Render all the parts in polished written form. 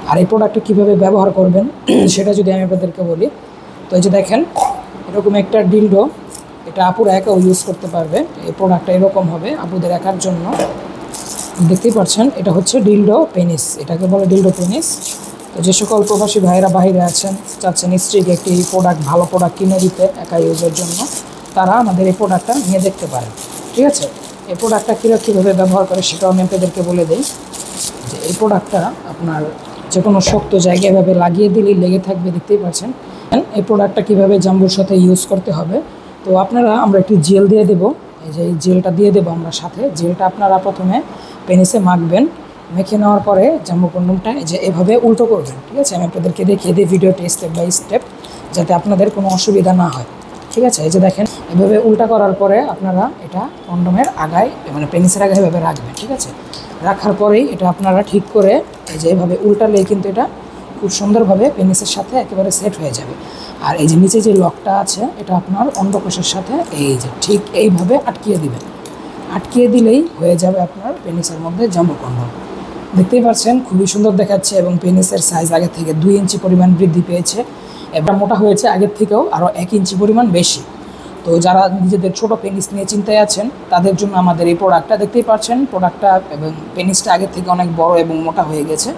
আর এই প্রোডাক্টটা কীভাবে ব্যবহার করবেন সেটা যদি আমি আপনাদেরকে বলি, তো এই যে দেখেন এরকম একটা ডিলডো, এটা আপুরা একাও ইউজ করতে পারবে। এই প্রোডাক্টটা এরকম হবে আপুদের একার জন্য। দেখতেই পাচ্ছেন এটা হচ্ছে ডিলডো পেনিস, এটাকে বলে ডিলডো পেনিস। তো যে সকল প্রবাসী ভাইয়েরা বাইরে আছেন, চাচ্ছেন স্ত্রীকে একটি প্রোডাক্ট, ভালো প্রোডাক্ট কিনে দিতে একা ইউজের জন্য, তারা আমাদের এই প্রোডাক্টটা নিয়ে দেখতে পারেন। ঠিক আছে, এই প্রোডাক্টটা কীভাবে ব্যবহার করে সেটাও আমি আপনাদেরকে বলে দিই। যে এই প্রোডাক্টটা আপনার যে কোনো শক্ত জায়গায় এভাবে লাগিয়ে দিলেই লেগে থাকবে, দেখতেই পাচ্ছেন। এই প্রোডাক্টটা কীভাবে জাম্বুর সাথে ইউজ করতে হবে, তো আমরা একটি জেল দিয়ে দেবো। এই যে এই জেলটা দিয়ে দেবো আমরা সাথে। জেলটা আপনারা প্রথমে পেনিসে মাখবেন, মেখে নেওয়ার পরে জাম্বু কন্ডমটা এই যে এভাবে উল্টো করবেন। ঠিক আছে, আমি আপনাদেরকে দেখিয়ে দিই ভিডিওটি স্টেপ বাই স্টেপ, যাতে আপনাদের কোনো অসুবিধা না হয়। ঠিক আছে, এই যে দেখেন এভাবে উল্টা করার পরে আপনারা এটা কন্ডমের আগায়, মানে পেনিসের আগায় এভাবে রাখবেন। ঠিক আছে, রাখার পরেই এটা আপনারা ঠিক করে এই যে এভাবে উল্টালেই কিন্তু এটা খুব সুন্দরভাবে পেনিসের সাথে একেবারে সেট হয়ে যাবে। আর এই যে নিচে যে লকটা আছে এটা আপনার অন্ডকোষের সাথে এই যে ঠিক এইভাবে আটকিয়ে দিবেন। আটকিয়ে দিলেই হয়ে যাবে আপনার পেনিসের মধ্যে জাম্বু কন্ডম। দেখতেই পাচ্ছেন খুবই সুন্দর দেখাচ্ছে এবং পেনিসের সাইজ আগের থেকে 2 ইঞ্চি পরিমাণ বৃদ্ধি পেয়েছে। এটা মোটা হয়েছে আগের থেকেও আরও 1 ইঞ্চি পরিমাণ বেশি। তো যারা নিজেদের ছোট পেনিস নিয়ে চিন্তায় আছেন তাদের জন্য আমাদের এই প্রোডাক্টটা, দেখতেই পাচ্ছেন প্রোডাক্টটা এবং পেনিসটা আগের থেকে অনেক বড় এবং মোটা হয়ে গেছে।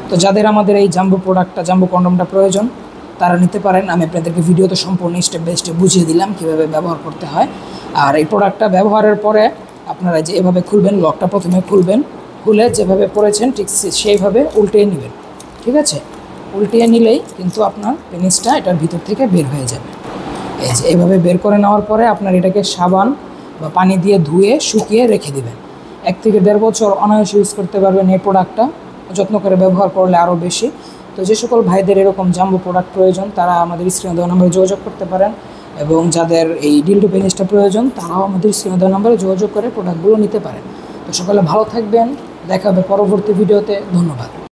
তো যাদের আমাদের এই জাম্বু প্রোডাক্টটা, জাম্বু কন্ডমটা প্রয়োজন, তারা নিতে পারেন। আমি আপনাদেরকে ভিডিওতে সম্পূর্ণ স্টেপ বাই স্টেপ বুঝিয়ে দিলাম কীভাবে ব্যবহার করতে হয়। আর এই প্রোডাক্টটা ব্যবহারের পরে আপনারা যে এভাবে খুলবেন, লকটা প্রথমে খুলবেন, খুলে যেভাবে পড়েছেন ঠিক সেইভাবে উল্টিয়ে নেবেন। ঠিক আছে, উল্টিয়ে নিলেই কিন্তু আপনার পেনিসটা এটার ভিতর থেকে বের হয়ে যাবে। এই যে এইভাবে বের করে নেওয়ার পরে আপনার এটাকে সাবান বা পানি দিয়ে ধুয়ে শুকিয়ে রেখে দেবেন। 1 থেকে 1.5 বছর অনায়াসে ইউজ করতে পারবেন এই প্রোডাক্টটা, যত্ন করে ব্যবহার করলে আরও বেশি। তো যে সকল ভাইদের এরকম জাম্বু প্রোডাক্ট প্রয়োজন তারা আমাদের স্ক্রিনে দেওয়া নম্বরে যোগাযোগ করতে পারেন, এবং যাদের এই ডিলডো পেনিসটা প্রয়োজন তারাও আমাদের স্ক্রিনে দেওয়া নম্বরে যোগাযোগ করে প্রোডাক্টগুলো নিতে পারেন। তো সকলে ভালো থাকবেন, দেখা হবে পরবর্তী ভিডিওতে। ধন্যবাদ।